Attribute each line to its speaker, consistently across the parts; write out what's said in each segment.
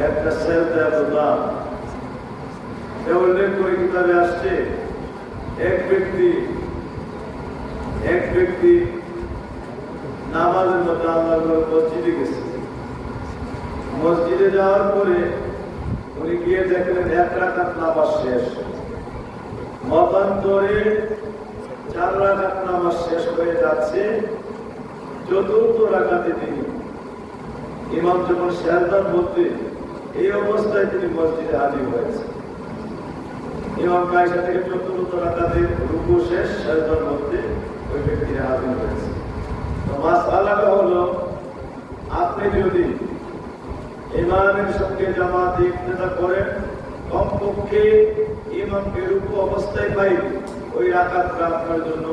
Speaker 1: একটা সেজদা এত দাম। উল্লেখ করে কিতাবে আসছে, এক ব্যক্তি নামাজের মধ্যে আল্লাহর মসজিদে গেছে। মসজিদে যাওয়ার পরে উনি গিয়ে দেখলেন 1 রাকাত নামাজ শেষ। মতান্তরে 4 রাকাত নামাজ শেষ হয়ে যাচ্ছে। চতুর্থ রাকাতে তিনি ইমাম যখন সেজদার মধ্যে, এই অবস্থায় তিনি মসজিদে হাজির হয়েছে। ইমাম কায়সা থেকে চতুর্থ রাকাতে রুকু শেষ, সেজদার মধ্যে ওই ব্যক্তি হাজির হয়েছে। তো মাসআলাটা হলো, আপনি যদি ইমামের সঙ্গে জামাতে ইক্তেদা করেন, কমপক্ষে ইমামকে রুকু অবস্থায় পাই ওই রাকাতটা আপনার জন্য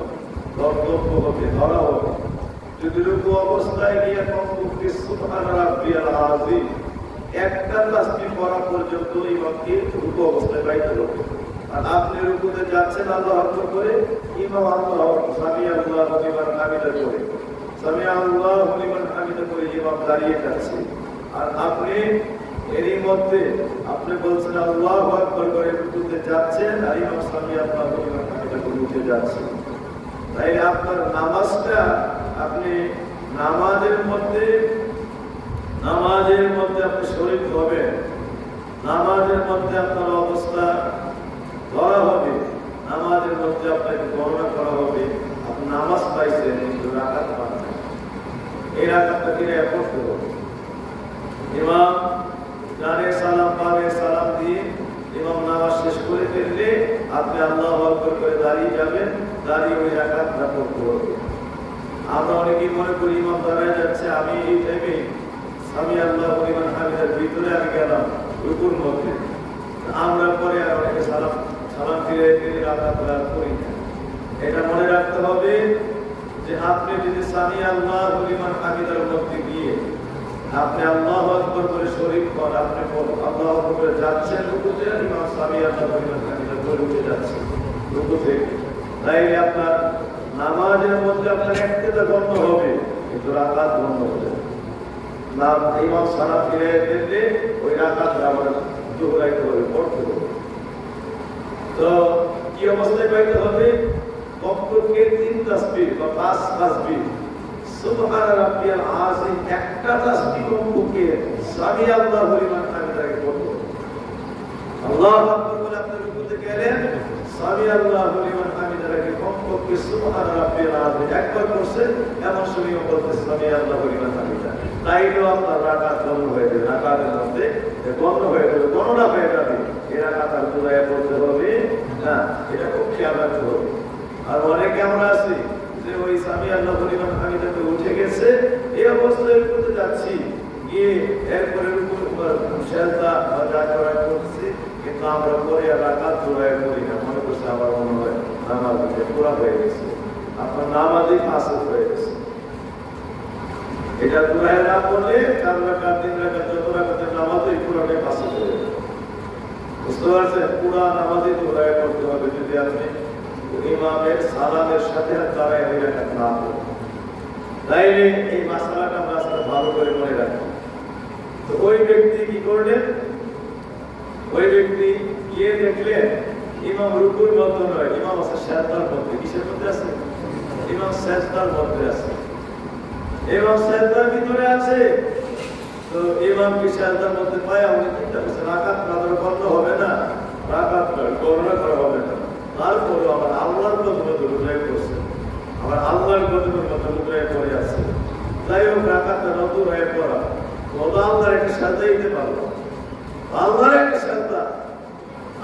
Speaker 1: কর্তব্য হবে, ধরা হবে। যদি রুকু অবস্থায় গিয়ে কমপক্ষে সুবহানা রাব্বিয়াল আযীম একটা তাসবিহ পড়া পর্যন্ত ইমামকে রুকু অবস্থায় পাইতে হবে। আর আপনি রুকুতে যাচ্ছেন আল্লাহু আকবার করে, ইমাম আল্লাহু সামি আল্লাহু লিমান হামিদা করে, সামি আল্লাহু লিমান হামিদা করে ইমাম দাঁড়িয়ে যাচ্ছে। আর আপনি এরই মধ্যে আপনি বলছেন আল্লাহু আকবার করে রুকুতে যাচ্ছেন, আর ইমাম সামি আল্লাহু লিমান হামিদা করে উঠে যাচ্ছে। তাই আপনার নামাজটা, আপনি নামাজের মধ্যে আপনি শরীক হবেন, নামাজের মধ্যে আপনার অবস্থা ধরা হবে, নামাজের মধ্যে আপনাকে গণনা করা হবে। আপনি নামাজ পাইছেন কিন্তু রাকাত পান নাই, এই রাকাতটা কিনে করতে হবে। ইমাম জানে সালাম পাবে, সালাম দিয়ে ইমাম নামাজ শেষ করে ফেললে আপনি আল্লাহু আকবার করে দাঁড়িয়ে যাবেন, দাঁড়িয়ে ওই রাকাতটা পড়তে হবে। আমরা অনেকেই মনে করি ইমাম দাঁড়ায় যাচ্ছে, আমি এই টাইমে সামি আল্লাহু লিমান হামিদার ভিতরে আমি গেলাম রুকুর মধ্যে, আমরা পরে আর অনেকে সালাম ফিরে রাকাতটা করি না। এটা মনে রাখতে হবে যে আপনি যদি সামি আল্লাহু লিমান হামিদার মধ্যে গিয়ে আপনি আল্লাহু আকবার করে শরীক হন, আপনি আল্লাহু আকবার করে যাচ্ছেন রুকুতে, ইমাম সামি আল্লাহু লিমান হামিদা করে উঠে যাচ্ছেন রুকু থেকে, তাইলে আপনার নামাজের মধ্যে আপনার ইক্তেদা গণ্য হবে কিন্তু রাকাত গণ্য হবে না। ইমাম সালাম ফিরে দিলে ওই রাকাতটা আবার দোহরাইতে হবে, পড়তে হবে। তো কি অবস্থায় পাইতে হবে? কমপক্ষে 3 তাসবিহ বা 5 তাসবিহ সুবহানা রাব্বিয়াল আযীম, একটা তাসবিহ কমপক্ষে সামি আল্লাহু লিমান হামিদাকে পড়তে হবে। আল্লাহু আকবার বলে আপনি রুকুতে গেলেন, সামি আল্লাহু লিমান হামিদাকে কমপক্ষে সুবহানা রাব্বিয়াল আযীম একবার পড়ছেন, এমন সময় বলতে সামি আল্লাহু লিমান হামিদা, তাইলেও আপনার রাকাত গণ্য হয়ে যাবে। রাকাতের মধ্যে গণ্য হয়ে যাবে, গণনা হয়ে যাবে। এই রাকাত আর পুরায় পড়তে হবে না, এটা খুব খেয়াল রাখতে হবে। আর অনেকে আমরা আছি যে ওই সামি আল্লাহু লিমান হামিদাতে উঠে গেছে, এই অবস্থায় করতে যাচ্ছি, গিয়ে এরপরে সেজদা যা করা করছি, কিন্তু আমরা পরে রাকাত পুরায় করি না, মনে করছে আমার মনে হয় নামাজ পুরা হয়ে গেছে। আপনার নামাজই ফাসদ হয়ে গেছে। এটা পুরায় না পড়লে 4 রাকাত 3 রাকাত যত রাকাতের নামাজই পুরাটাই ফাসদ হয়ে যাবে। বুঝতে পারছেন? পুরা নামাজই পুরায় করতে হবে যদি আপনি ইমামের সালামের সাথে দাঁড়ায় ওই রাকাত না পড়েন। তাইলে এই মাসআলাটা আমরা আসলে ভালো করে মনে রাখি। তো ওই ব্যক্তি কি করলেন? ওই ব্যক্তি গিয়ে দেখলেন ইমাম রুকুর মধ্যে নয়, ইমাম আছে সেজদার মধ্যে। কিসের মধ্যে আছে? ইমাম সেজদার মধ্যে আছে, ইমাম সেজদার ভিতরে আছে। তো ইমাম কি সেজদার মধ্যে পায়? উনি চিন্তা করছেন রাকাত না বন্ধ হবে না, রাকাত গণনা করা হবে না। তারপরে আমার আল্লাহর কদমে রুকুয় করছে, আমার আল্লাহর কদমের মধ্যে রুকুয় করে আছে। যাই হোক, রাকাতটা নতুন হয়ে পড়া, ওটা আল্লাহর একটা সাজদা দিতে পারলো, আল্লাহর একটা সাজদা,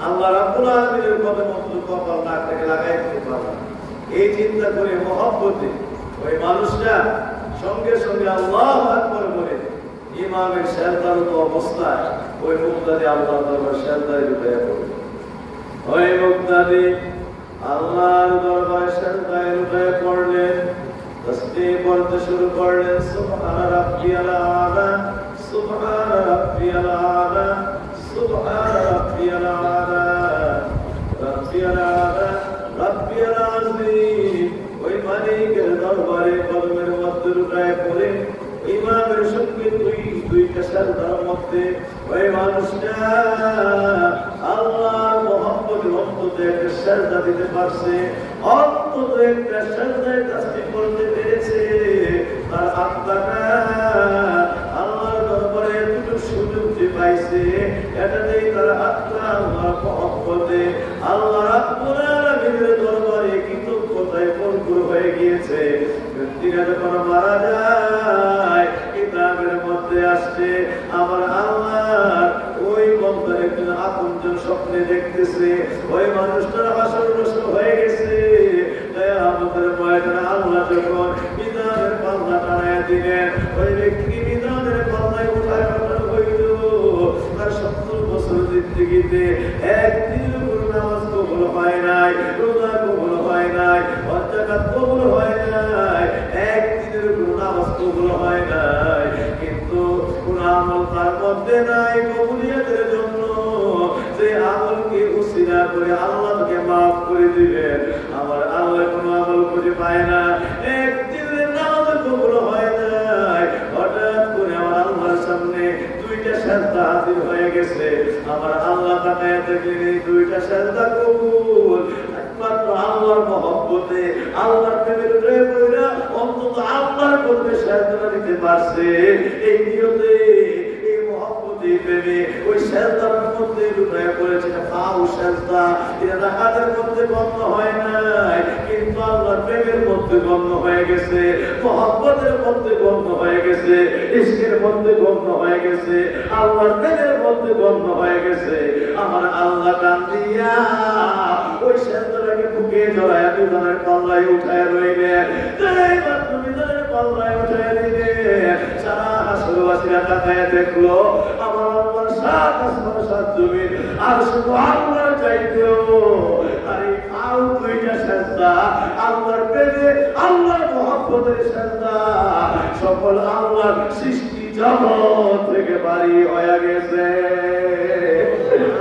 Speaker 1: আল্লাহ রাব্বুল আলামিনের কদমের মধ্যে কপাল নাক থেকে লাগাই দিতে পারলো। এই চিন্তা করে মহব্বতে ওই মানুষটা সঙ্গে সঙ্গে আল্লাহু আকবার বলে ইমামের সেজদারত অবস্থায় ওই মুক্তাদি আল্লাহর দরবারে সেজদায় রুকুয় পড়ে। ওই মুক্তাদি আল্লাহর দরবারে সেজদায় রুকুয় পড়লেন, তাসবিহ পড়তে শুরু করলেন, সুবহানা রাব্বিয়াল আ'লা, সুবহানা রাব্বিয়াল আ'লা, সুবহানা রাব্বিয়াল আ'লা, রাব্বিয়াল আ'লা, রাব্বিয়াল আযীম। ওই মালিকের দরবারে কদমের মধ্যে রুকুয় পড়ে ইমামের সঙ্গে দুইটা সেজদার মধ্যে ওই মানুষটা আল্লাহর মহব্বতে অন্তত একটা সেজদা দিতে পারছে, অন্তত একটা সেজদায় তাসবিহ করতে পেরেছে। তার আত্মাটা আল্লাহর দরবারে এতটুকু সুযোগ যে পাইছে, এটাতেই তার আত্মা আল্লাহর মহব্বতে আল্লাহ রাব্বুল আলামিনের দরবারে কৃতজ্ঞতায় ভরপুর হয়ে গিয়েছে। ব্যক্তিরা যখন মারা যায়, কিতাবের মধ্যে আসছে আমার আল্লাহ ওই বন্দার একজন আপনজন স্বপ্নে দেখতেছে, ওই মানুষটার হাসর হয়ে গেছে। আমাদের ময়দানে আল্লাহ যখন বিধানের পাল্লা টানায় দিলেন, ওই ব্যক্তিকে বিধানের পাল্লায় উঠায় পাঠানো হইল। তার 70 বছর জিন্দেগিতে একদিনের উপর নামাজ কবুল হয় নাই, রোজা কবুল হয় নাই, জাকাত কবুল হয় নাই, একদিনের উপর নামাজ কবুল হয় নাই। কিন্তু কোন আমল তার মধ্যে নাই কবুলিয়তের জন্য, যে আমলকে উসিলা করে আল্লাহ তাকে মাফ করে দিবেন। আমার আল্লাহ কোনো আমল খুঁজে পায় না, একদিনের নামাজ কবুল হয় নাই। হঠাৎ করে আমার আল্লাহর সামনে দুইটা সেজদা হাজির হয়ে গেছে। আমার আল্লাহ তাকায় দেখলেন এই দুইটা সেজদা কবুল, একমাত্র আল্লাহর মহব্বতে আল্লাহর প্রেমের হয়ে পড়া অন্তত আল্লাহর করবে সেজদা দিতে পারছে। এই নিয়তে এই মহব্বতে প্রেমে ওই সেজদার মধ্যে লুটায় পড়েছে। পাও সেজদা এটা রাকাতের মধ্যে গণ্য হয় নাই, কিন্তু আল্লাহর প্রেমের মধ্যে গণ্য হয়ে গেছে, মহব্বতের মধ্যে গণ্য হয়ে গেছে, ইশকের মধ্যে গণ্য হয়ে গেছে, আল্লাহর প্রেমের মধ্যে গণ্য হয়ে গেছে। আমার আল্লাহ কান্দিয়া ওই সেজদাটাকে বুকে জড়ায় বিধানের পাল্লায় উঠায় রইলেন। এই মাত্র বিধানের পাল্লায় উঠায় দিলেন, সারা হাসরবাসীরা তাকায় দেখলো আমার আল্লাহর 7 আসমান 7 জমিন আর শুধু আল্লাহর চাইতেও আর এই পাও দুইটা সেজদা আল্লাহর প্রেমে আল্লাহর মহব্বতের সেজদা সকল আল্লাহর সৃষ্টি জগৎ থেকে বাড়ি হয়ে গেছে।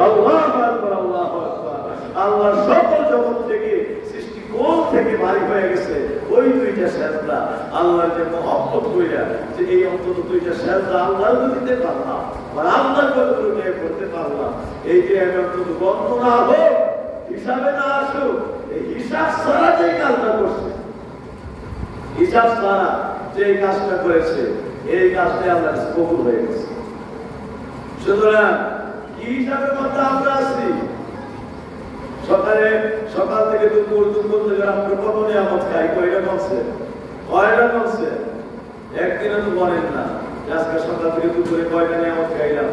Speaker 1: আল্লাহু আকবার, আল্লাহু আকবার। আল্লাহর সকল জগৎ থেকে সৃষ্টি কোল থেকে বাড়ি হয়ে গেছে ওই দুইটা সেজদা। আল্লাহর যে মহব্বত কইরা যে এই অন্তত দুইটা সেজদা আল্লাহর দিতে পারলাম, আর আল্লাহর কতটুকু নিয়ে করতে পারলাম, এই যে আমি অন্তত গণ্য না হোক, হিসাবে না আসুক, এই হিসাব ছাড়া যে কাজটা করছে, হিসাব ছাড়া যে কাজটা করেছে, এই কাজটা আল্লাহ কবুল হয়ে গেছে। সুতরাং কি হিসাবের মধ্যে আমরা আছি? সকাল থেকে দুপুর থেকে আমরা কত নিয়ামত খাই, কয়টা বলছে? একদিনে তো বলেন না আজকে সকাল থেকে দুপুরে কয়টা নিয়ামত খাইলাম,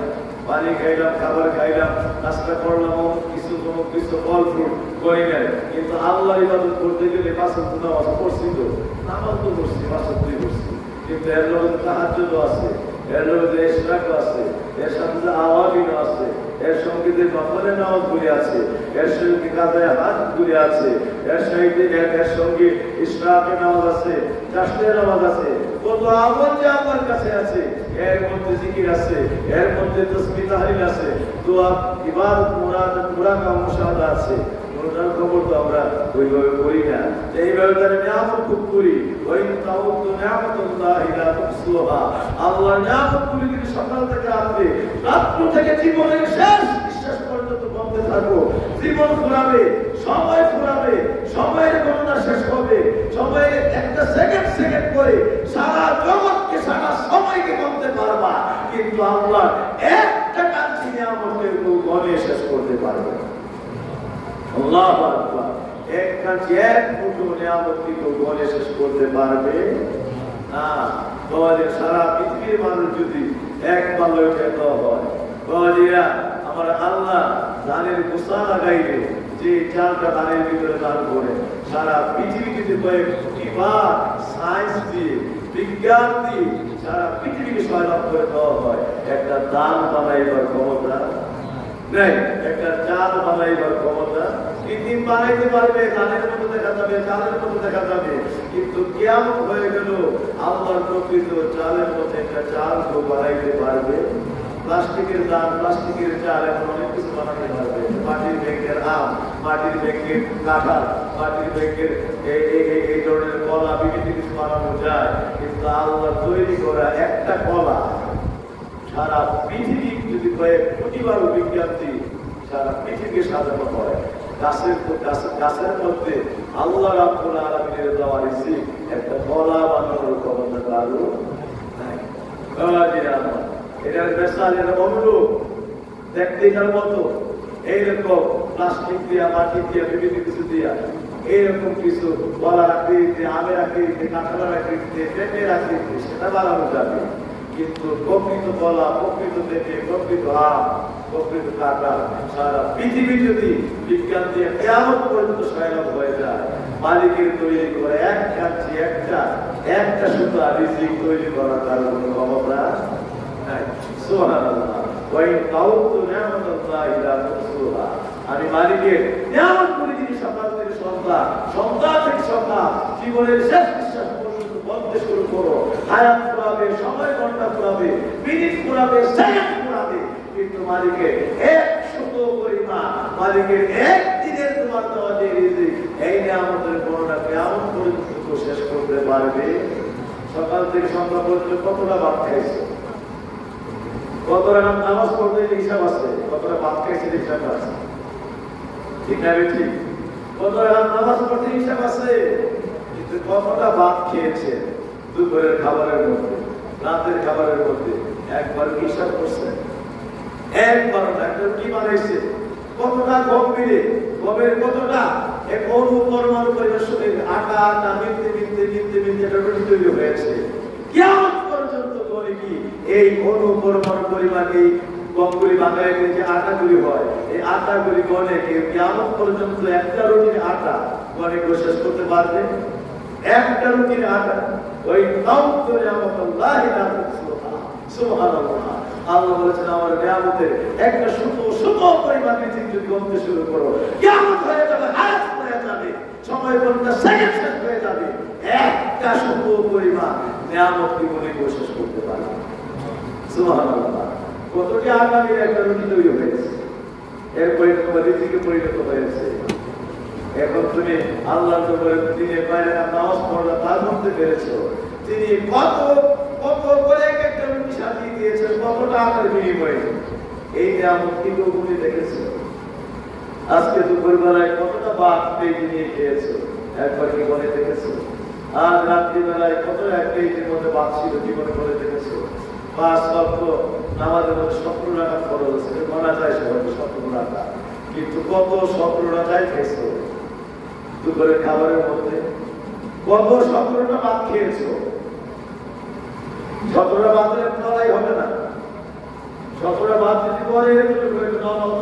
Speaker 1: পানি খাইলাম, খাবার খাইলাম, নাস্তা করলাম, কিছু ফল ফ্রুট করি নাই। কিন্তু আল্লাহ ইবাদত করতে গেলে 5 ওয়াক্ত নামাজ পড়ছি, তো নামাজ তো পড়ছি, 5 ওয়াক্তই পড়ছি, কিন্তু এর লগে তাহাজ্জুদ আছে, এর লগে ইশরাক আছে, এর সাথে আওয়াবিন আছে, এর সঙ্গে যে নফলের নামাজগুলি আছে, এর সঙ্গে কাজায়ে হাজগুলি আছে, এর সঙ্গে ইশরাকের নামাজ আছে, চাষের নামাজ আছে, কত আমল যে আমার কাছে আছে। এর মধ্যে জিকির আছে, এর মধ্যে তাসবিহ তাহলিল আছে, দোয়া ইবাদত মুরাকাবা মুশাহাদা আছে। ওটার খবর তো আমরা ওইভাবে করি না, এইভাবে তার নিয়ামত খুব করি। ওই তাওয়াক্কুল নিয়ামতুল্লাহি লা তুহসুহা, আল্লাহর নিয়ামতগুলি যদি সকাল থেকে রাত্র থেকে জীবনের শেষ নিঃশ্বাস পর্যন্ত বলতে থাকো, জীবন ফুরাবে, সময় ফুরাবে, সময়ের গণনা শেষ হবে, সময়ের একটা সেকেন্ড করে সারা জগৎকে, সারা সময়কে বলতে পারবা, কিন্তু আল্লাহ একটা কাঞ্চি নিয়ামতের গণে শেষ করতে পারবে না। আল্লাহু আকবার। এক কাঞ্চি এক মুঠো নিয়ামতকে গণে শেষ করতে পারবে না। তোমাদের সারা পৃথিবীর মানুষ যদি এক পাল্লায় উঠে দেওয়া হয়, বাবাজিরা আমার আল্লাহ ধানের গোসা লাগাইলে যে চালটা ধানের ভিতরে দান করে, সারা পৃথিবী যদি কয়েক কোটিবার সায়েন্স দিয়ে, বিজ্ঞান দিয়ে সারা পৃথিবীকে সহায়তা করে দেওয়া হয়, একটা দান বানাইবার ক্ষমতা নেই, একটা চাল বানাইবার ক্ষমতা কৃত্রিম বানাইতে পারবে, ধানের মতো দেখা যাবে, চালের মতো দেখা যাবে, কিন্তু কিয়ামত হয়ে গেল আল্লাহর প্রকৃত চালের মতো একটা চাল তো বানাইতে পারবে। প্লাস্টিকের দান, প্লাস্টিকের চাল এখন অনেক কিছু বানাতে পারবে, মাটির ব্যাংকের আম, মাটির ব্যাংকের কাঁঠাল, মাটির ব্যাংকের এই ধরনের কলা, বিভিন্ন কিছু বানানো যায়, কিন্তু আল্লাহ তৈরি করা একটা কলা সারা পৃথিবী যদি কয়েক কোটিবার বিজ্ঞানটি সারা পৃথিবীকে সাজানো হয়, গাছের মধ্যে আল্লাহ রাব্বুল আলামিনের দেওয়া রিজিক একটা কলা বানানোর ক্ষমতা কারো নাই। এটার বেসাল, এর অনুরূপ দেখতে এটার মতো এইরকম প্লাস্টিক দিয়া, মাটি দিয়া, বিভিন্ন কিছু দিয়া এইরকম কিছু কলার আকৃতিতে, আমের আকৃতিতে, কাঁঠালের আকৃতিতে, পেঁপের আকৃতিতে সেটা বানানো যাবে। কিন্তু প্রকৃত কলা, প্রকৃত পেঁপে, প্রকৃত আম, প্রকৃত কাঁঠাল সারা পৃথিবী যদি বিজ্ঞান দিয়ে কিয়ামত পর্যন্ত সহায়ক হয়ে যায়, মালিকের তৈরি করে এক কাঁচি একটা সুতা রিজিক তৈরি করার তার কোনো ক্ষমতা নাই। সুবহানাল্লাহ। আমি মালিকের নিয়ামত করে দিই সকাল থেকে সন্ধ্যা থেকে সকাল, জীবনের শেষ বিশ্বাস পর্যন্ত বলতে শুরু করো। হায়াত পুরাবে, সময় ঘন্টা পুরাবে, মিনিট পুরাবে, সেকেন্ড পুরাবে, কিন্তু মালিকের 100 পরিমাণ, মালিকের একদিনের তোমার দেওয়া যে রিজিক, এই নিয়ামতের কোনটা কিয়ামত পর্যন্ত শেষ করতে পারবে? সকাল থেকে সন্ধ্যা পর্যন্ত কতটা ভাত খাইছে, কত রকম নামাজ পড়তে হিসাব আছে, কতটা ভাত খাইছে হিসাব আছে, ঠিক না বেশি? কত রকম নামাজ পড়তে হিসাব আছে, কিন্তু কতটা ভাত খেয়েছে দুপুরের খাবারের মধ্যে, রাতের খাবারের মধ্যে একবার হিসাব করছে? একবার না। কি বানাইছে, কতটা গম মিলে, গমের কতটা এক অনুপরমাণু পরিবেশনে আটা মিলতে একটা রুটি তৈরি হয়েছে। কিয়ামত পর্যন্ত করে কি এই অনুপরমাণু পরিমাণ এই গমগুলি বানায় যে আটাগুলি হয়, এই আটাগুলি গনে কিয়ামত পর্যন্ত একটা রুটির আটা গনে শেষ করতে পারবে? একটা রুটির আটা ওই সুবহানাল্লাহ। আল্লাহ বলেছেন আমার নিয়ামতের একটা সুতো পরিমাণ রিজিক যদি গমতে শুরু করো, কিয়ামত হয়ে যাবে, হায়াত হয়ে যাবে, সময় ঘন্টা সেকেন্ড শেষ হয়ে যাবে, একটা সুতো পরিমাণ নিয়ামত কি মনে শেষ করতে পারে? সুবহানাল্লাহ। কতটি আগামীর একটা রুটি তৈরি হয়েছে, এরপরে তোমার রিজিকে পরিণত হয়েছে। এখন তুমি আল্লাহ দিনে বাইরে নামাজ পড়া তার মধ্যে পেরেছো, তিনি কত করে একটা রুটি সাজিয়ে দিয়েছেন, কতটা আকার বিনিময়ে। এই নিয়ামত কি তুমি দেখেছো? আজকে দুপুর বেলায় কতটা ভাত পেয়ে নিয়ে খেয়েছো, একবার কি মনে দেখেছো? আজ রাত্রিবেলায় কত এক পেজের মধ্যে ভাত ছিল, জীবনে করে দেখেছো? 5 ওয়াক্ত নামাজের মধ্যে 17 রাকাত ফরজ আছে, গোনা যায় সবাই 17 রাকাত, কিন্তু কত 17 রাকাত খেয়েছো দুপুরের খাবারের মধ্যে? কত 17টা ভাত খেয়েছো? 17টা ভাতের লড়াই হবে না, 17টা ভাত যদি পরে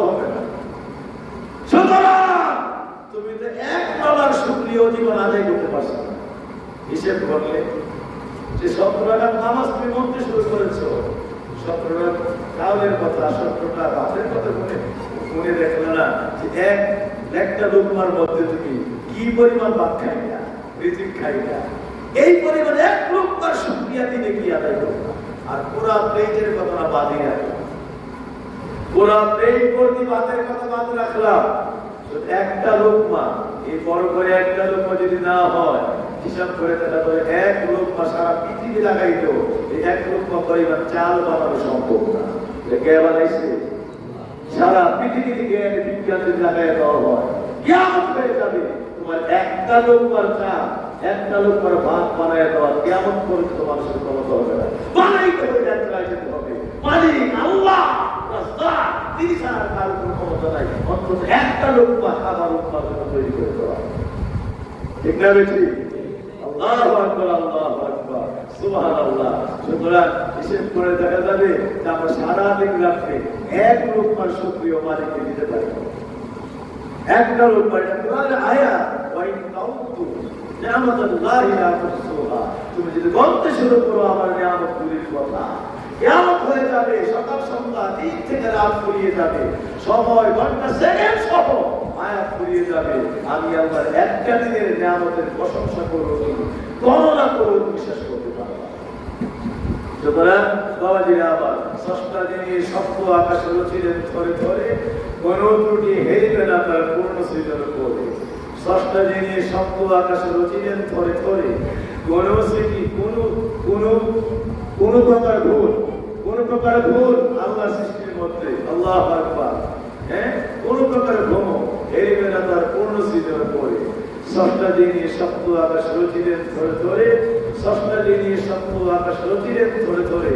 Speaker 1: হবে না। সুতরাং তুমি তো $1 শুকরিয়া জীবন আদায় করতে পারছো না। হিসেব করলে যে 17 রাকাত নামাজ তুমি পড়তে শুরু করেছো, 17টা কাউলের কথা, 17টা ভাতের কথা মনে দেখলে না যে একটা লোকমার মধ্যে তুমি কি পরিমাণ ভাত খাইলা, রিজিক খাইলা, এই পরিমাণ এক লোকমার শুকরিয়া দিনে কি আদায় করবা? আর পুরা প্লেটের কথা বাদে রাখলাম, পুরা প্লেট ভর্তি ভাতের কথা বাদ রাখলাম, একটা লোকমা, এই বড় করে একটা লোকমা যদি না হয়, হিসাব করে তাহলে এক লোকমা সারা পৃথিবী লাগাইতো, এই এক লোকমা পরিমাণ চাল বানানো সম্ভব না। কে বানাইছে? সারা পৃথিবী থেকে বিজ্ঞান যদি লাগাই দেওয়া হয়, কিয়ামত হয়ে যাবে। তোমার একটা লোকমার চাল, একটা লোকমার ভাত বানায় দেওয়া কিয়ামত পর্যন্ত মানুষের ক্ষমতা হবে না। বানাইতে হবে, হবে মালিক আল্লাহ, তিনি ছাড়া কারো কোনো ক্ষমতা নাই অন্তত একটা লোকমা খাবার উৎপাদন তৈরি করে দেওয়া। ঠিক না বেশি? আল্লাহু আকবার, আল্লাহু আকবার, সুবহানাল্লাহ। সুতরাং হিসেব করে দেখা যাবে যে আমরা সারা দিন রাত্রে এক লোকমার শুকরিয়া মালিককে দিতে পারি। একটা লোকমার কোরআনের আয়াত, ওয়াইন তাউতু নিয়ামাতুল্লাহি লা তুহসুহা, তুমি যদি বলতে শুরু করো আমার নিয়ামতগুলির কথা, কিয়ামত হয়ে যাবে, সকাল সন্ধ্যা দিন থেকে রাত ফুরিয়ে যাবে, সময় ঘন্টা সেকেন্ড সহ আয়াত ফুরিয়ে যাবে। আমি আল্লাহর একটা দিনের নিয়ামতের প্রশংসা করব, গণনা করব, বিশ্বাস করতে পারবো। সুতরাং বাবাজিরা আবার ষষ্ঠটা দিনে সপ্ত আকাশ রচিলেন ধরে ধরে, কোন ত্রুটি হেরিবে না তার পূর্ণ সৃজন করে। ষষ্ঠটা দিনে সপ্ত আকাশ রচিলেন ধরে ধরে, কোন স্মৃতি কোন প্রকার ভুল কোন প্রকার ভুল আল্লাহ সৃষ্টির মধ্যে, আল্লাহু আকবার, কোন প্রকার ভ্রম এড়িবে না তার পূর্ণ সৃজনের পরে। ষষ্ঠ দিনে সপ্ত আকাশ রচিলেন ধরে ধরে, ষষ্ঠ দিনে সপ্ত আকাশ রচিলেন ধরে ধরে,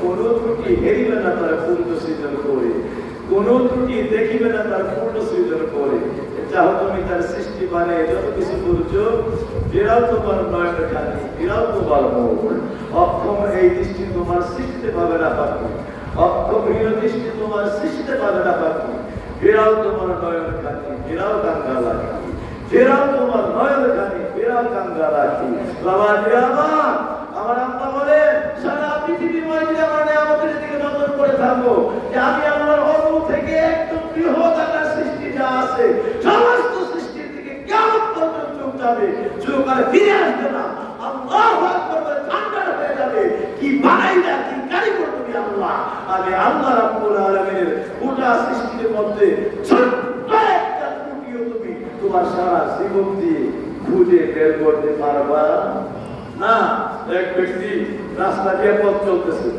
Speaker 1: কোন ত্রুটি হেরিবে না তার পূর্ণ সৃজন করে, কোন ত্রুটি দেখিবে না তার পূর্ণ সৃজন করে। চাহো তুমি তার সৃষ্টি মানে যত কিছু করছো, বিরাও তোমার নয়নের খানি, বিরাও তোমার মুখ। অক্ষম এই দৃষ্টি তোমার সৃষ্টি পাবে না পাখি, অক্ষম হীন দৃষ্টি তোমার সৃষ্টি পাবে না পাখি। বিরাও তোমার নয়নের খানি, বিরাও কাঙ্গা রাখি, বিরাও তোমার নয়নের খানি, বিরাও কাঙ্গা রাখি। বাবা আমার আম্মা বলে সারা পৃথিবীর মধ্যে আমার নিয়ামতের দিকে নজর করে থাকবো, যে আমি আমার অণু থেকে একদম বৃহৎ আকার সৃষ্টি যা আছে সমস্ত সৃষ্টির দিকে কিয়ামত পর্যন্ত চোখ যাবে, চোখ আর ফিরে আসবে না। আল্লাহু আকবার বলে ঠান্ডা হয়ে যাবে। কি বানাইলা, কি কারিগর তুমি আল্লাহ। আমি আল্লাহ রাব্বুল আলামিনের গোটা সৃষ্টির মধ্যে ছোট্ট একটা ত্রুটিও তুমি তোমার সারা জীবন দিয়ে খুঁজে বের করতে পারবা না। এক ব্যক্তি রাস্তা দিয়ে পথ চলতেছে,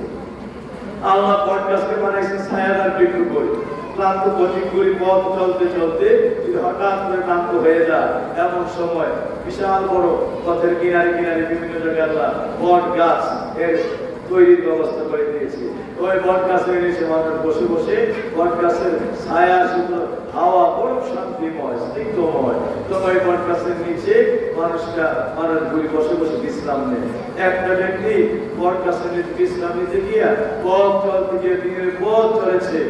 Speaker 1: আল্লাহ বটগাছকে বানাইছে ছায়াদার বৃক্ষ করে, ক্লান্ত গতি করে পথ চলতে চলতে যদি হঠাৎ করে ক্লান্ত হয়ে যায়, এমন সময় বিশাল বড় পথের কিনারে কিনারে বিভিন্ন জায়গায় আল্লাহ বট গাছ এর তৈরির ব্যবস্থা করে দিয়েছে। ওই বট গাছের নিচে মানুষ বসে বসে বট গাছের ছায়া শুধু হাওয়া বড় শান্তিময় স্নিগ্ধময়, তো ওই বট গাছের নিচে মানুষগুলি বসে বসে বিশ্রাম নেয়। একটা ব্যক্তি বট গাছের নিচে বিশ্রাম নিতে গিয়া পথ চলতে গিয়ে দিনের পথ চলেছে,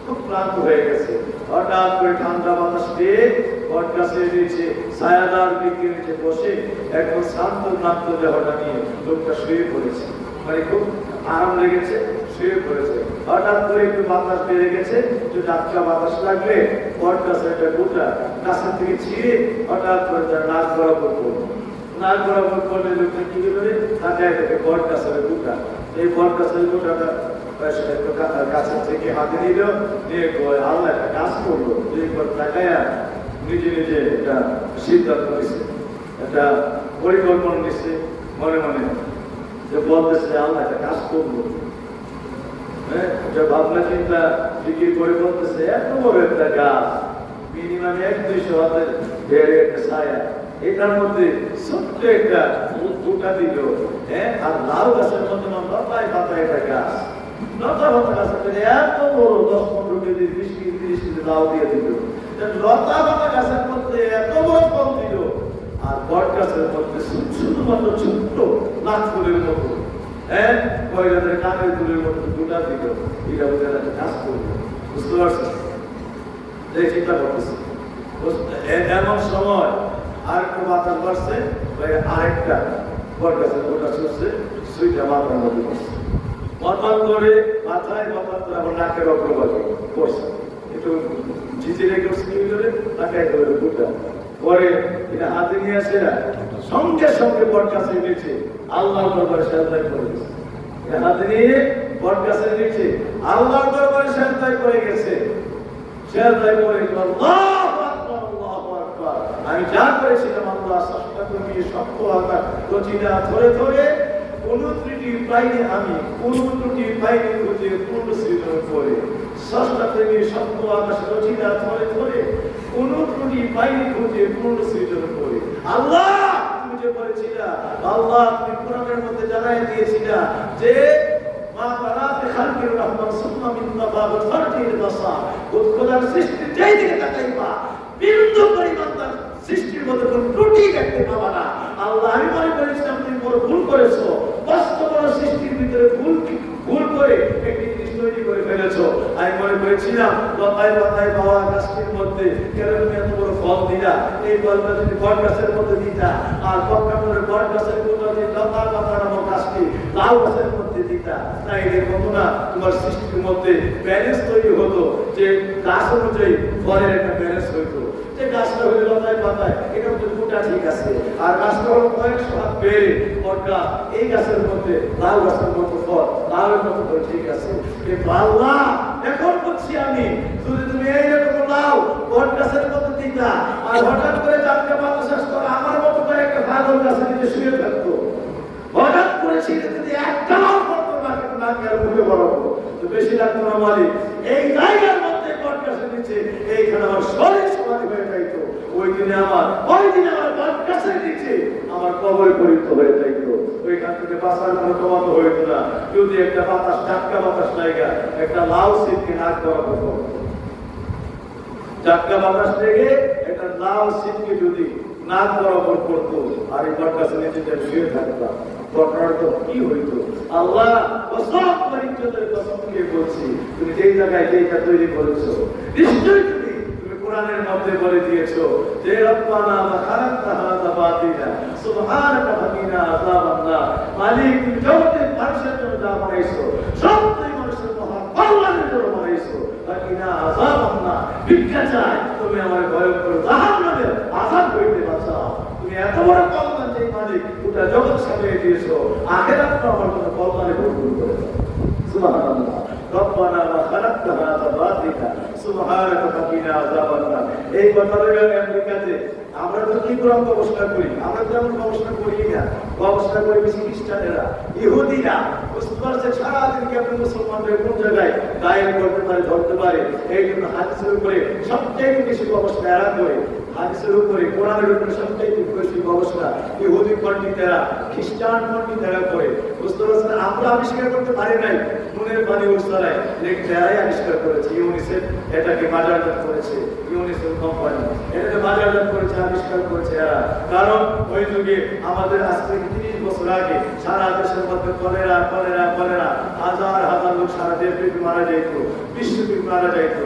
Speaker 1: খুব ক্লান্ত হয়ে গেছে। হঠাৎ করে ঠান্ডা বাতাস পেয়ে বট গাছের নিচে ছায়াদার বৃক্ষের নিচে বসে একদম শান্ত ক্লান্ত দেহটা নিয়ে লোকটা শুয়ে পড়েছে, মানে খুব আরাম লেগেছে, শুয়ে পড়েছে। হঠাৎ করে একটু বাতাস বেড়ে গেছে, একটু টাটকা বাতাস লাগলে বট গাছের একটা গোটা গাছের থেকে ছিঁড়ে হঠাৎ করে তার নাক বরাবর করলো। নাক বরাবর করলে লোকটা কি করে তাকায় দেখে বট গাছের গোটা। এই বট গাছের গোটাটা গাছের থেকে হাতে নিল, নিয়ে আল্লাহ একটা কাজ করলো, তাকায় নিজে নিজে একটা সিদ্ধান্ত নিচ্ছে, একটা পরিকল্পনা নিচ্ছে মনে মনে, যে বলতেছে আল্লাহ একটা কাজ করবো। ভাবনা চিন্তা বিক্রি করে বলতেছে এত বড় একটা গাছ, মিনিমাম 1-200 হাতের ঢের একটা ছায়া, এটার মধ্যে ছোট্ট একটা গোটা দিল, আর লাউ গাছের মধ্যে লতায় পাতায় একটা গাছ, লতা পাতা গাছের এত বড় 10-15 কেজি 20 কেজি 30 কেজি লাউ দিয়ে দিল। লতা পাতা গাছের মধ্যে এত বড় ফল দিল, আর বট গাছের মধ্যে শুধুমাত্র ছোট্ট লাখ ফুলের মতো, কয়লাদের কানের ফুলের মতো গোটা দিল। এটা ওদের একটা কাজ করবে, বুঝতে পারছেন? চিন্তা করতেছে। এমন সময় আর একটু বাতাস বাড়ছে, আরেকটা বট গাছের গোটা ছুটছে, সুইটা মাথার মধ্যে পড়ছে, মাথার করে মাথায় মাথার করে আবার নাকের অগ্রভাগে পড়ছে, একটু ঝিঝি রেখে তাকে গোটা পরে এটা হাতে নিয়ে আসে না, সঙ্গে সঙ্গে বট গাছের নিচে আল্লাহর দরবারে সেজদায় করে গেছে। হাতে নিয়ে বট গাছের নিচে আল্লাহর দরবারে সেজদায় করে গেছে। সেজদায় করে আল্লাহু আকবার, আল্লাহু আকবার, আমি যা করেছিলাম আল্লাহ সস্তা তুমি শক্ত আকার রচিলা ধরে ধরে, কোন ত্রুটি পাইনি আমি, কোন ত্রুটি পাইনি খুঁজে পূর্ণ সৃজন করে। সস্তা তুমি শক্ত আকাশ রচিলা ধরে ধরে, কোন ত্রুটি পাইনি খুঁজে পূর্ণ সৃজন করে। আল্লাহ তুমি যে বলেছিলা, আল্লাহ তুমি কোরআনের মধ্যে জানাই দিয়েছিলা যে মা বারাতে খালকির রহমান সুম্মা মিন নাবাত ফারজিল বাসা, খোদার সৃষ্টি যেই দিকে তাকাইবা বিন্দু পরিমাণ তার সৃষ্টির মধ্যে কোন ত্রুটি দেখতে পাবা না। আল্লাহ আমি মনে করেছিলাম তুমি বড় ভুল করেছো, বাস্তব সৃষ্টির ভিতরে ভুল করে একটি জিনিস তৈরি করে ফেলেছো। আমি মনে করেছিলাম লতায় পাতায় পাওয়া গাছটির মধ্যে কেন তুমি এত বড় ফল দিলা, এই ফলটা যদি বট গাছের মধ্যে দিতা, আর পক্ষান্তরে বট গাছের মধ্যে লতা পাতা নামক গাছটি লাউ গাছের মধ্যে দিতা, তাই এর কত না তোমার সৃষ্টির মধ্যে ব্যালেন্স তৈরি হতো, যে গাছ অনুযায়ী ফলের একটা ব্যালেন্স হইতো। যে গাছটা হয়ে লতায় পাতায় এটা তো গোটা ঠিক আছে, আর গাছটা হলো কয়েকশো হাত বেড়ে বটগাছ, এই গাছের মধ্যে লাউ গাছের মতো ফল, লাউয়ের মতো ফল ঠিক আছে। কিন্তু আল্লাহ এখন বলছি আমি, যদি তুমি এইরকম লাউ বট গাছের মতো দিতা, আর হঠাৎ করে চারটে পাতা শেষ করে আমার মতো করে একটা পাগল গাছের নিচে শুয়ে থাকতো, হঠাৎ করে ছিঁড়ে যদি একটা লাউ পড়তো না, নাকি আর মুখে বরফ তো বেশি লাগতো না মালিক। এই জায়গার মধ্যে বটগাছের নিচে এইখানে আমার শরীর সমাধি হয়ে যাইতো। ওই দিনে আমার বটগাছের নিচে আমার কবর পরিণত হয়ে যাইতো। ওইখান থেকে বাঁচার কোনো ক্ষমতা হইতো না। যদি একটা বাতাস, টাটকা বাতাস জায়গা, একটা লাউ সিটকে নাক বরাবর করতো, টাটকা বাতাস লেগে একটা লাউ সিটকে যদি নাক বরাবর করতো, আর এই বটগাছের নিচে শুয়ে থাকতাম, ঘটনার তো কি হইতো? আল্লাহ সব পরিচয়ের কথা দিয়ে বলছি, তুমি যেই জায়গায় যেটা তৈরি করেছো, নিশ্চয়ই তুমি কোরআনের মধ্যে বলে দিয়েছো যে রব্বানা মা খালাকতা হাযা বাতিলা সুবহানাকা ফাকিনা আযাবান্নার। মালিক, তুমি জগতের মানুষের জন্য যা বানাইছো সব তুমি মানুষের মহা কল্যাণের জন্য বানাইছো। ফাকিনা আযাবান্নার, ভিক্ষা চাই তুমি আমার ভয়ঙ্কর জাহান্নামের আযাব হইতে বাঁচাও। তুমি এত বড় কল্যাণ যে মালিক গোটা জগৎ সাজিয়ে দিয়েছো, আখিরাতটা আমার জন্য কল্যাণে ভরপুর করে দাও। সুবহানাল্লাহ। রব্বানা মা খালাকতা হাযা বাতিলা সুবহানাকা ফাকিনা আযাবান্নার। এই কথাটা আমেরিকাতে আমরা তো কি কোরআন গবেষণা করি, আমরা তো এমন গবেষণা করি না, গবেষণা করে বেশি খ্রিস্টানেরা, ইহুদিরা। বুঝতে পারছে সারাদিন কেমন মুসলমানদের কোন জায়গায় গায়েব করতে পারে, ধরতে পারে। এই জন্য হাদিসের উপরে সবচেয়ে বেশি গবেষণা এরা করে। হাদিসের উপরে, কোরআনের উপরে সবচেয়ে বেশি গবেষণা ইহুদি পণ্ডিতেরা, খ্রিস্টান পণ্ডিতেরা করে। বুঝতে পারছেন? আমরা আবিষ্কার করতে পারি নাই নুনের পানি উৎসারায়, এরাই আবিষ্কার করেছে। ইউনিসেফ এটাকে বাজারজাত করেছে, ইউনিসেফ কোম্পানি এটাকে বাজারজাত করেছে, আবিষ্কার করেছে এরা। কারণ ওই যুগে আমাদের আজ থেকে 30 বছর আগে সারা দেশের মধ্যে কলেরা কলেরা কলেরা হাজার হাজার লোক সারা দেশব্যাপী মারা যাইত, বিশ্বব্যাপী মারা যাইত।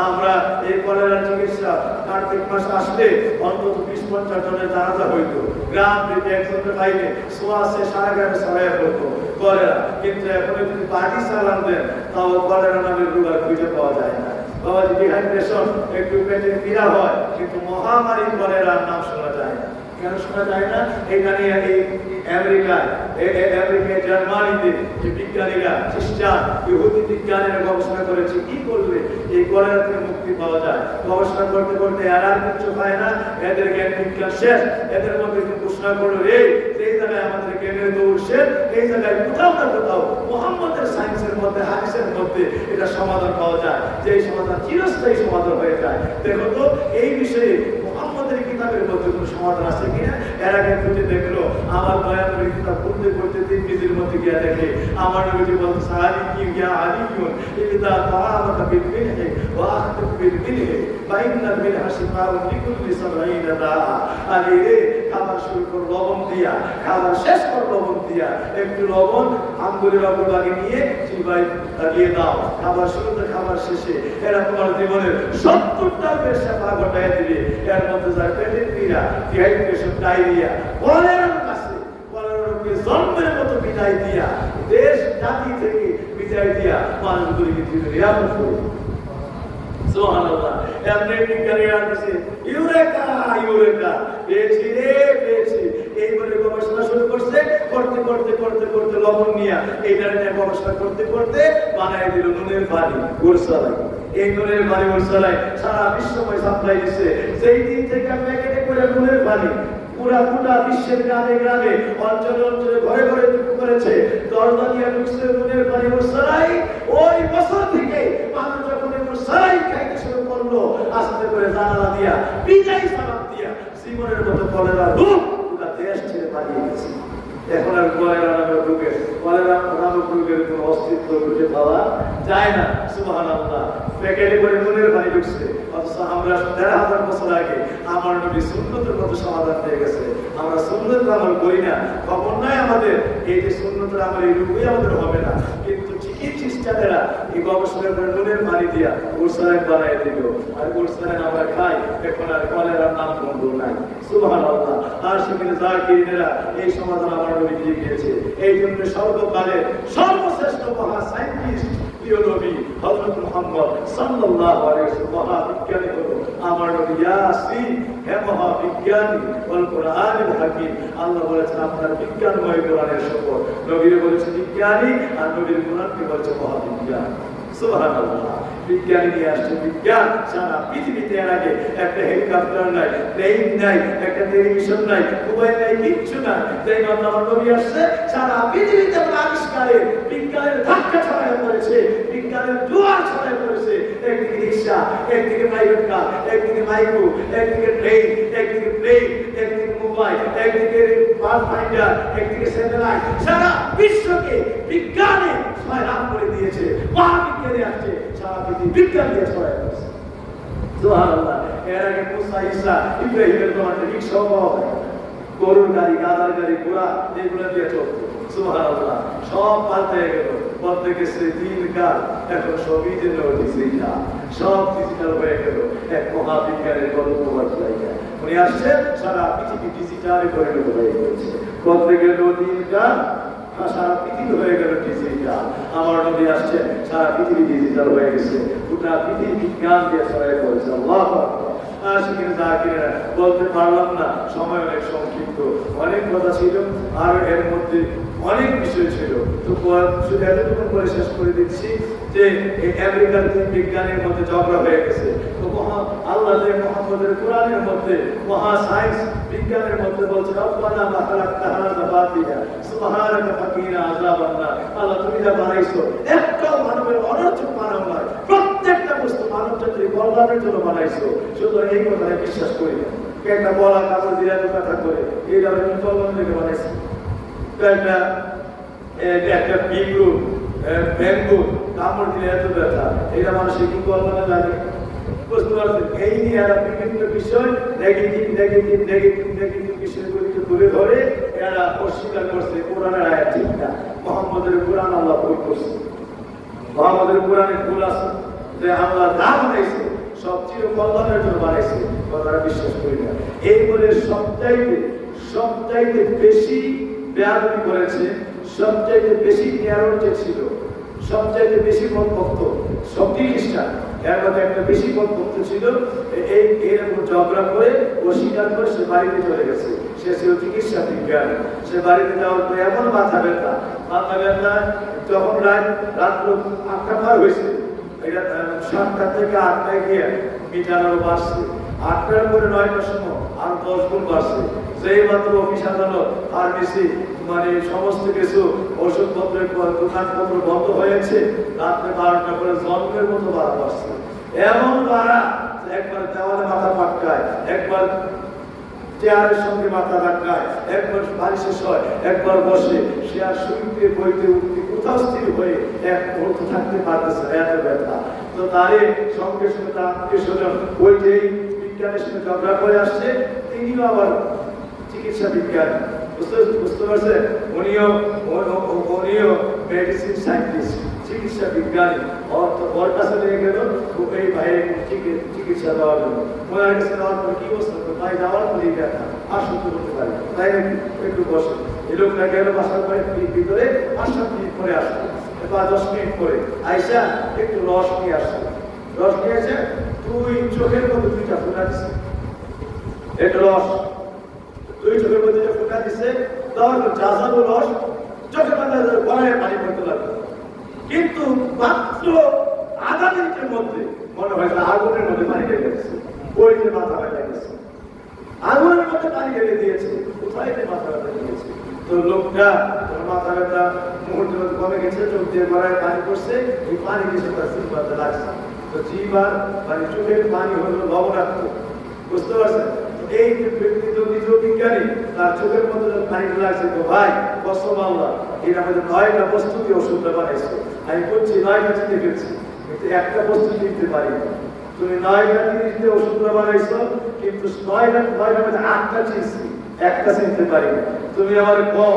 Speaker 1: আমরা এই কলেরার চিকিৎসা কার্তিক মাস আসলে অন্তত 20-50 জনের জানাজা হইতো। গ্রাম থেকে একজনের বাইরে সোয়াশে সারা গ্রামে ছড়াইয়া পড়তো কলেরা। কিন্তু এখন যদি পার্টি চালান দেন তাও কলেরা নামের রোগ আর খুঁজে পাওয়া যায় না। বাবাজি, ডিহাইড্রেশন, একটু পেটে পীড়া হয়, কিন্তু মহামারী কলেরার নাম শোনা যায় না। কেন শোনা যায় না? এখানে এই আমেরিকায়, জার্মানিতে যে বিজ্ঞানীরা, খ্রিস্টান ইহুদি বিজ্ঞানীরা গবেষণা করেছে কি করলে এই কলেরা থেকে মুক্তি পাওয়া যায়। গবেষণা করতে করতে এরা কিছু পায় না, এদের জ্ঞান বিজ্ঞান শেষ। এদের মধ্যে ঘোষণা করলো এই জায়গায় আমাদের জ্ঞানের দৌড় শেষ, এই জায়গায় কোথাও না কোথাও মুহাম্মদের সায়েন্সের মধ্যে, হাদিসের মধ্যে এটা সমাধান পাওয়া যায়, যে সমাধান চিরস্থায়ী সমাধান হয়ে যায়। দেখো তো এই বিষয়ে মুহাম্মদের কিতাবের মধ্যে কোনো সমাধান আছে কিনা। এর আগে খুঁজে দেখলো, আমার বয়ান কিতাব পড়তে পড়তে 3 কেজির মধ্যে গিয়ে দেখে আমার নবীজি বলতে সাহাবী কি গিয়া আলিয়ুন ইদা তাআমাকা বিল মিলহি ওয়া আখতাক বিল মিলহি ফাইন্নাল মিলহা শিফাউন লিকুল্লি সাবঈনা দাআ। আরে খাবার শুরু কর লবণ দিয়া, খাবার শেষ কর লবণ দিয়া। একটু লবণ আঙ্গুলের অগ্রভাগে নিয়ে জিহ্বায় লাগিয়ে দাও, খাবার শুরুতে খাবার শেষে। এরা তোমার জীবনের 70টা পেশাবা ঘটায় দিবে। এর মধ্যে যার পেটের পীড়া, ডিহাইড্রেশন, ডায়রিয়া, কলেরার কাছে কলেরাকে জন্মের মতো বিদায় দিয়া, দেশ জাতি থেকে বিদায় দিয়া মানুষগুলিকে জীবনে নিরাপদ করে। সুবহানাল্লাহ। এমনি বিজ্ঞানীরা বলছে ইউরেকা ইউরেকা, পেয়েছি রে পেয়েছি। এই বলে গবেষণা শুরু করছে, করতে করতে করতে করতে লবণ নিয়ে এইটা নিয়ে গবেষণা করতে করতে বানাই দিল নুনের পানি গোরসালাই। এই নুনের পানি গোরসালাই সারা বিশ্বময় সাপ্লাই দিচ্ছে। সেই দিন থেকে প্যাকেটে করে নুনের পানি পুরা বিশ্বের গ্রামে গ্রামে, অঞ্চলে অঞ্চলে, ঘরে ঘরে করেছে। দরজা দিয়ে ঢুকছে নুনের পানি গোরসালাই। ওই বছর থেকে মানুষ যখন গোরসালাই খাইতে শুরু করলো, আস্তে করে জানালা দিয়া, বিদায় সালাম দিয়া, জীবনের মতো কলেরা রূপ পুরা দেশ ছেড়ে পালিয়ে গেছে। এখন আর কলেরা নামের রোগের, কলেরা নামক রোগের কোন অস্তিত্ব খুঁজে পাওয়া যায় না। সুবহানাল্লাহ। প্যাকেটে করে নুনের পানি ঢুকছে, অথচ আমরা ১,৫০০ বছর আগে আমার নবী সুন্নতের মতো সমাধান পেয়ে গেছে। আমরা সুন্নতের আমল করি না, খবর নাই আমাদের। এই যে সুন্নতের আমল, এই রোগই আমাদের হবে না। কিন্তু ঠিকই খ্রিস্টানেরা এই গবেষণা করে নুনের পানি দিয়া গোরসালাইন বানাই দিল, আর গোরসালাইন আমরা খাই। এখন আর কলেরার নাম গন্ধ নাই। সুবহানাল্লাহ। আর সেখানে জাকিরিনেরা এই সমাধান আমার নবী দিয়ে গিয়েছে। এই জন্য সর্বকালের সর্বশ্রেষ্ঠ মহা সায়েন্টিস্ট প্রিয় নবী হযরত মুহাম্মদ সাল্লাল্লাহু আলাইহি ওয়াসাল্লাম মহাবিজ্ঞানী হলো আমার নবী। ইয়াসিন, হে মহাবিজ্ঞানী, ওয়াল কোরআনিল হাকীম। আল্লাহ বলেছেন আপনার বিজ্ঞানময় কোরআনের শপথ। নবীরে বলেছে বিজ্ঞানী, আর নবীর কোরআনকে বলেছে মহাবিজ্ঞান। সুবহানাল্লাহ। বিজ্ঞানী নিয়ে আসছে বিজ্ঞান। সারা পৃথিবীতে এর আগে একটা হেলিকপ্টার নাই, প্লেন নাই, একটা টেলিভিশন নাই, মোবাইল নাই, কিচ্ছু নাই। যেই মাত্র আমার নবী আসছে, সারা পৃথিবীতে আবিষ্কারে বিজ্ঞানের ধাক্কা ছড়ায় পড়েছে। বিজ্ঞানের জোয়ার ছড়ায় পড়েছে। একদিকে রিক্সা, একদিকে প্রাইভেট কার, একদিকে মাইক্রো, একদিকে ট্রেন, একদিকে প্লেন, একদিকে মোবাইল, একদিকে পাথ ফাইন্ডার, একদিকে স্যাটেলাইট। সারা বিশ্বকে বিজ্ঞানে সহায়তা করে দিয়েছে। মহাবিজ্ঞানী আসছে, সারা পৃথিবী বিজ্ঞান দিয়ে ছড়ায় পড়েছে। সুবহানাল্লাহ। এর আগে মুসা, ঈসা, ইব্রাহিমের জমানায় রিক্সা পাওয়া যায়, গরুর গাড়ি, গাধার গাড়ি, ঘোড়া এগুলো দিয়ে চলতো। সুবহানাল্লাহ। সব পাল্টে গেল, বলতে গেছে দিনকাল এখন সবই যেন ডিজিটাল, সব ডিজিটাল হয়ে গেল। এক মহাবিজ্ঞানের গল্পবাদ জায়গা উনি আসছে, সারা পৃথিবী ডিজিটালে পরিণত হয়ে গেছে। বলতে গেল দিনকাল, সারা পৃথিবী হয়ে গেল ডিজিটাল। আমার নবী আসছে, সারা পৃথিবী ডিজিটাল হয়ে গেছে। গোটা পৃথিবী বিজ্ঞান দিয়ে ছড়ায় পড়েছে। আল্লাহু আকবার। বলতে পারলাম না, সময় অনেক সংক্ষিপ্ত, অনেক কথা ছিল আর এর মধ্যে অনেক বিষয় ছিল। তো শুধু এতটুকু করে শেষ করে দিচ্ছি যে এই আমেরিকার তিন বিজ্ঞানের মধ্যে ঝগড়া হয়ে গেছে। তো আল্লাহ মুহাম্মদের কোরআনের মধ্যে মহা সায়েন্স বিজ্ঞানের মধ্যে বলছে রব্বানা মা খালাকতা হাযা বাতিলা সুবহানাকা ফাকিনা আযাবান্নার। আল্লাহ তুমি যা বানাইছো একটাও মানবের অনর্থক মানব নয়, প্রত্যেকটা বস্তু মানব জাতির কল্যাণের জন্য বানাইছো। শুধু এই কথাটা বিশ্বাস করি না। একটা বলা কাপড় দিয়ে এত কথা করে এইটা আমি কল্যাণ থেকে বানাইছি। একটা পিঁপড়ু, ব্যাঙ্গু কাপড় দিলে এত ব্যথা, এটা মানুষের কি কল্যাণে লাগে? বুঝতে পারছেন? এই নিয়ে এরা বিভিন্ন বিষয় নেগেটিভ নেগেটিভ নেগেটিভ নেগেটিভ বিষয়গুলিকে তুলে ধরে এরা অস্বীকার করছে কোরআনের আয়াত ঠিক না। মুহাম্মদের কোরআন আল্লাহ ভুল করছে, মুহাম্মদের কোরআনে ভুল আছে যে আল্লাহ যা বানাইছে সব চির কল্যাণের জন্য বানাইছে, কথাটা বিশ্বাস করি না। এই বলে সবচাইতে বেশি বেয়াদবি করেছে, সবচাইতে বেশি ন্যারোতে ছিল, সবচাইতে বেশি মতভক্ত সবই খ্রিস্টান, এর মধ্যে একটা বেশি মতভক্ত ছিল। এইরকম ঝগড়া করে অস্বীকার করে সে বাড়িতে চলে গেছে। সে ছিল চিকিৎসা বিজ্ঞান। সে বাড়িতে যাওয়ার পরে এমন মাথা ব্যথা যখন রাত্র 8টা পার হয়েছে, এটা 7টা থেকে 8টায় গিয়ে মিটার আরো বাড়ছে, 8টার পরে 9টার সময় আর 10 গুণ বাড়ছে। যেই মাত্র অফিস আদালত ফার্মেসি মানে সমস্ত কিছু ওষুধপত্রের দোকানপত্র বন্ধ হয়েছে, রাত্রে 12টা করে জন্মের মতো বাড়া বাড়ছে। এমন বাড়া একবার দেওয়ালে মাথা পাটকায়, একবার চেয়ারের সঙ্গে মাথা ধাক্কায়, একবার বালিশে শয়, একবার বসে। সে আর শুইতে বইতে উঠতে কোথাও স্থির হয়ে এক মুহূর্ত থাকতে পারতেছে না, এত ব্যথা। তো তারে সঙ্গে সঙ্গে তার আত্মীয় স্বজন ওই যে বিজ্ঞানের সঙ্গে ঝগড়া করে আসছে, তিনিও আবার চিকিৎসা বিজ্ঞান, বুঝতে পারছেন? উনিও মেডিসিন সায়েন্টিস্ট, চিকিৎসা বিজ্ঞানী। ওর কাছে নিয়ে গেল এই ভাইয়ের চিকিৎসা দেওয়ার জন্য। ওনার কাছে দেওয়ার পর কি অবস্থা, ভাই যাওয়ার পরেই দেখা আর সহ্য করতে পারি, তাই একটু বসে। এই লোকটা গেল বাসার ভিতরে 5-7 মিনিট পরে আসলো, বা 10 মিনিট পরে আইসা একটু রস নিয়ে আসলো। রস নিয়ে এসে তুই চোখের মধ্যে 2টা ফোঁটা দিচ্ছে, একটু রস 2 চোখের মধ্যে ফোঁটা দিচ্ছে। দেওয়ার পর যাচাবো রস চোখের মধ্যে গলায় পানি পড়তে লাগলো। কিন্তু মাত্র আধা মিনিটের মধ্যে মনে হয় আগুনের মধ্যে পানি ঢেলে গেছে, ওই যে মাথা ব্যথা গেছে, আগুনের মধ্যে পানি ঢেলে দিয়েছে, কোথায় মাথা ব্যথা দিয়েছে। তো লোকটা মাথা ব্যথা মুহূর্তের মধ্যে কমে গেছে, চোখ দিয়ে গলায় পানি পড়ছে, এই পানি কিছু তার জিহ্বাতে লাগছে। তো জিহ্বার মানে চোখের পানি হলো লবণাক্ত, বুঝতে পারছেন? এই ব্যক্তি বিজ্ঞানী তার চোখের মধ্যে পানি লাগছে। তো ভাই কসম আল্লাহ, এর আমাদের 9টা বস্তু দিয়ে ওষুধটা বানাইছে। আমি বলছি 9টা চিনতে পেরেছি, কিন্তু একটা বস্তু চিনতে পারি না। তুমি 9টা জিনিস দিয়ে ওষুধটা বানাইছো, কিন্তু 9টা মধ্যে 8টা চিনছি, একটা চিনতে পারি না। তুমি আমার কও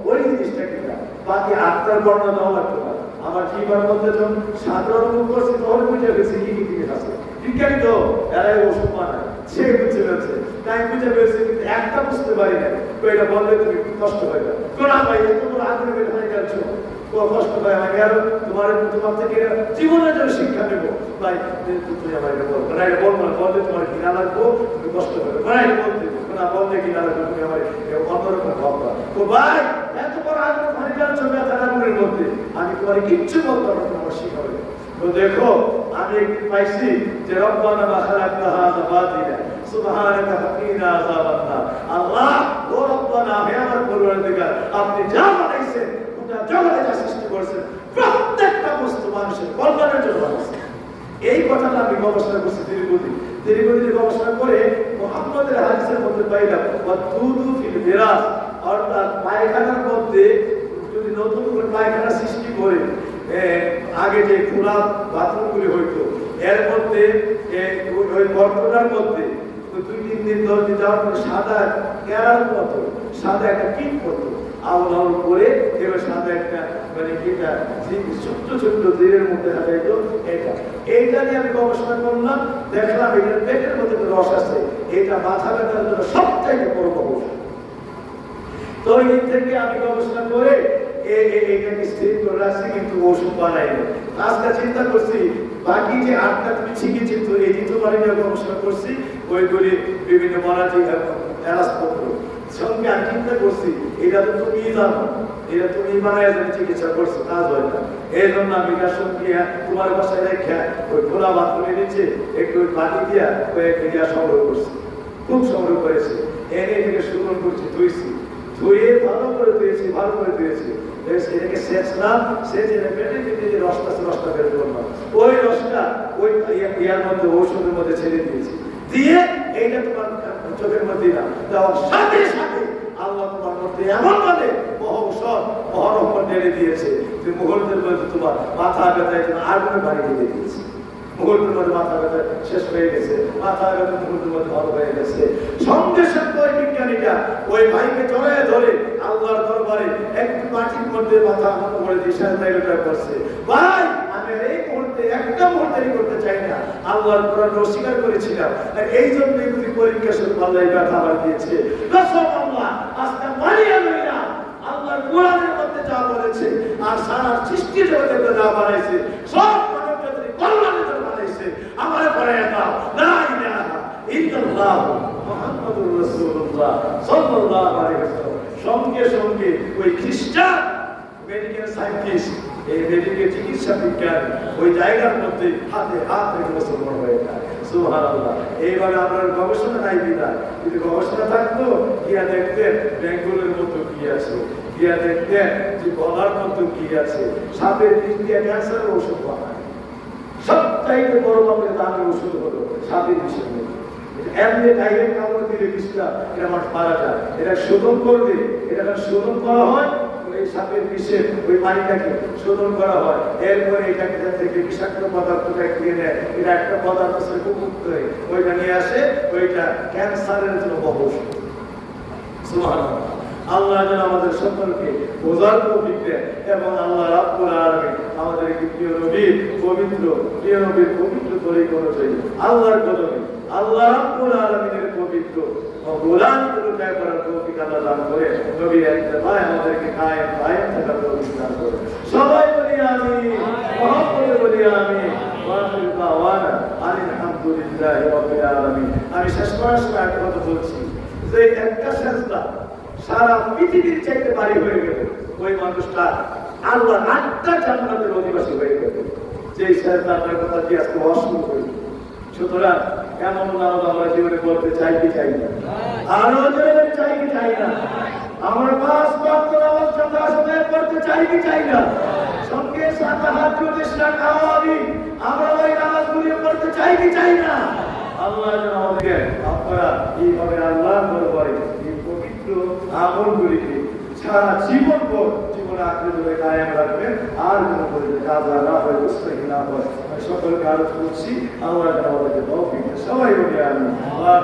Speaker 1: ওই জিনিসটা কিনা, বাকি 8টার বর্ণনা দেওয়া লাগতো না। আমার জীবনের মধ্যে যখন সাধারণ অনুভব করছি তখন বুঝে গেছি কি কি জিনিস আছে। বিজ্ঞানী তো এরাই ওষুধ বানায়, সে বুঝে গেছে, তাই বুঝে পেয়েছে, কিন্তু একটা বুঝতে পারি না। তো এটা বললে তুমি কষ্ট হয়ে যাবে, না ভাই এত বড় আগ্রহ হয়ে গেছো, কষ্ট পাই আমি আর তোমার থেকে জীবনের জন্য শিক্ষা নেবো। ভাই তুমি আমার এটা বলবো না, এটা বলবো না, বললে তোমার কিনা লাগবো, তুমি কষ্ট করবে না, এটা বলতে না, বললে কিনা লাগবে, তুমি আমার অন্যরকম ভাববা। তো ভাই এত বড় আগ্রহ হয়ে যাচ্ছ আগুনের মধ্যে, আমি তোমার কিচ্ছু বলবো না, তোমার শিখাবে। তো দেখো আমি একদিন পাইছি যে রব্বানা মা খালাকতা হাযা বাতিলা সুবহানাকা ফাকিনা আযাবান্নার। আল্লাহ ও রব্বানা, হে আমার পরওয়ারদিগার, আপনি যা বানাইছেন গোটা জগতে যা সৃষ্টি করেছেন প্রত্যেকটা বস্তু মানুষের কল্যাণের জন্য বানাইছে। এই কথাটা আমি গবেষণা করছি দীর্ঘদিন গবেষণা করে মুহাম্মদের হাদিসের মধ্যে পাইলাম ওয়াদুদু ফিল বিরাস, অর্থাৎ পায়খানার মধ্যে যদি নতুন করে পায়খানা সৃষ্টি করে আগে যে খোলা বাথরুমগুলি হইতো এর মধ্যে ওই গর্তটার মধ্যে 2-3 দিন ধরে যাওয়ার পরে সাদা কেরার মতো সাদা একটা কিট পড়তো, আউল করে এবার সাদা একটা মানে কিটা ছোট্ট ছোট্ট দিনের মধ্যে হাঁটাইতো। এইটা নিয়ে আমি গবেষণা করলাম, দেখলাম এটার পেটের মধ্যে রস আছে, এটা মাথা ব্যথার জন্য সবথেকে বড় গবেষণা। তো এই থেকে আমি গবেষণা করে এইটাকে স্থির করে রাখছি, কিন্তু ওষুধ বানাইনি। আজকে চিন্তা করছি বাকি যে 8টা তুমি শিখে চিত্র এই ঋতুবাণী নিয়ে গবেষণা করছি, ওইগুলি বিভিন্ন মরাঠি এলাসপত্র সঙ্গে আমি চিন্তা করছি এটা তো তুমি জানো, এটা তুমি বানায় চিকিৎসা করছো, কাজ হয় না। এই জন্য আমি তার সঙ্গে তোমার বাসায় রেখে ওই খোলা বাথরুমে নিচে একটু বাটি দিয়া কয়েকটা দিয়া সংগ্রহ করছি, খুব সংগ্রহ করেছি, এনে এটাকে শুকনো করছি, ধুয়ে ভালো করে ধুয়েছি, এটাকে সেচলাম, সেচে পেটে পেটে যে রসটা রসটা বের করলাম, ওই রসটা ওই ইয়ার মধ্যে ঔষধের মধ্যে ছেড়ে দিয়েছি, দিয়ে এইটা তোমার চোখের মধ্যে দিলাম, দেওয়ার সাথে সাথে আল্লাহ তোমার মধ্যে এমন ভাবে মহরহমত ঢেলে দিয়েছে যে মুহূর্তের মধ্যে তোমার মাথা ব্যথায় আগুনে বাড়ি দিয়ে দিয়েছে। মুহূর্তের মধ্যে মাথা ব্যথা শেষ হয়ে গেছে, মাথা ব্যথা মুহূর্তের মধ্যে ভালো হয়ে গেছে। সঙ্গে সঙ্গে ওই বিজ্ঞানীরা ওই ভাইকে জড়ায় ধরে আল্লাহর দরবারে একটু মাটির মধ্যে মাথা মতো করে দিয়ে সাহায্য করছে। ভাই আমি এই মুহূর্তে একটা মুহূর্তে করতে চাই না, আল্লাহর কোরআন অস্বীকার করেছিলাম, এই জন্য এগুলি পরীক্ষা শুরু আল্লাহ ব্যথা আমার দিয়েছে। কসম আল্লাহ আজকে মারিয়া লইলা আল্লাহর কোরআনের মধ্যে যা বলেছে আর সারা সৃষ্টি জগতে যা বানাইছে সব মানব জাতির কল্যাণের জন্য বানাইছে। আমারে পড়ে দাও লা ইলাহা ইল্লাল্লাহ মুহাম্মাদুর রাসূলুল্লাহ সাল্লাল্লাহু আলাইহি ওয়াসাল্লাম। সঙ্গে সঙ্গে ওই খ্রিস্টান মেডিকেল সায়েন্টিস্ট, এই মেডিকেল চিকিৎসা বিজ্ঞান ওই জায়গার মধ্যে হাতে হাত রেখে মুসলমান হয়ে যায়। সুবহানাল্লাহ। এইভাবে আপনার গবেষণা নাই বিনা, যদি গবেষণা থাকতো গিয়া দেখতেন বেঙ্গলের মতো কি আছে, গিয়া দেখতেন যে গলার মতো কি আছে, সাপের বিষ দিয়ে ক্যান্সারের ওষুধ বানায়। সবচাইতে বড় মাপের দামের ওষুধ হলো সাপের বিষের মধ্যে। এমনি ডাইরেক্ট কামড় দিলে বিষটা এটা আমার মারা যায়, এটা শোধন করবে, এটা শোধন করা হয় এই সাপের বিষের ওই পানিটাকে শোধন করা হয়, এরপরে এটাকে থেকে বিষাক্ত পদার্থটা কিনে নেয়, এটা একটা পদার্থ সেটা মুক্ত হয়ে ওইটা নিয়ে আসে, ওইটা ক্যান্সারের জন্য বহু ওষুধ। সুবহানাল্লাহ। আল্লাহ যেন আমাদের সকলকে বোঝার তৌফিক দেন এবং আল্লাহ রাব্বুল আলামিন আমাদেরকে প্রিয় নবীর পবিত্র তরিকা অনুযায়ী আল্লাহর কদমে আল্লাহ রাব্বুল আলামিনের পবিত্র গোলামি করার তৌফিক আল্লাহ দান করে, নবীর ইত্তেবায় আমাদেরকে কায়েম থাকার তৌফিক দান করে। সবাই বলি আমিন, মুহাম্মদ বলি আমিন। ওয়া আখিরু দাওয়ানা আলহামদুলিল্লাহি রাব্বিল আলামিন। আমি শেষ করার সময় একটা কথা বলছি যে একটা সেজদা সারা পৃথিবীর চাইতে বাড়ি হয়ে গেল, ওই মানুষটা আল্লাহ 8টা জান্নাতের অধিবাসী হয়ে গেল। যে সেজদার কথা দিয়ে আজকে অশুরু করি। সুতরাং এমন নামাজ আমরা জীবনে করতে চাই কি চাই না? আরো জোরে চাই কি চাই না? আমরা 5 ওয়াক্ত নামাজ যথাসময়ে পড়তে চাই কি চাই না? সঙ্গে সাথে হাত জোড়ে রাখাবি আমরা ওই নামাজগুলি পড়তে চাই কি চাই না? আল্লাহ যেন আমাদের আপনারা এইভাবে আল্লাহর দরবারে এই পবিত্র আমলগুলিকে সারা জীবন পর জীবনে আঁকড়ে ধরে কায়েম রাখবেন, আর যেন বলতে কাজ না হয়, উৎসাহী না হয়। সকলকে আরো করছি আল্লাহ যেন আমাদেরকে তৌফিক দেন। সবাই বলি আমিন। আল্লাহ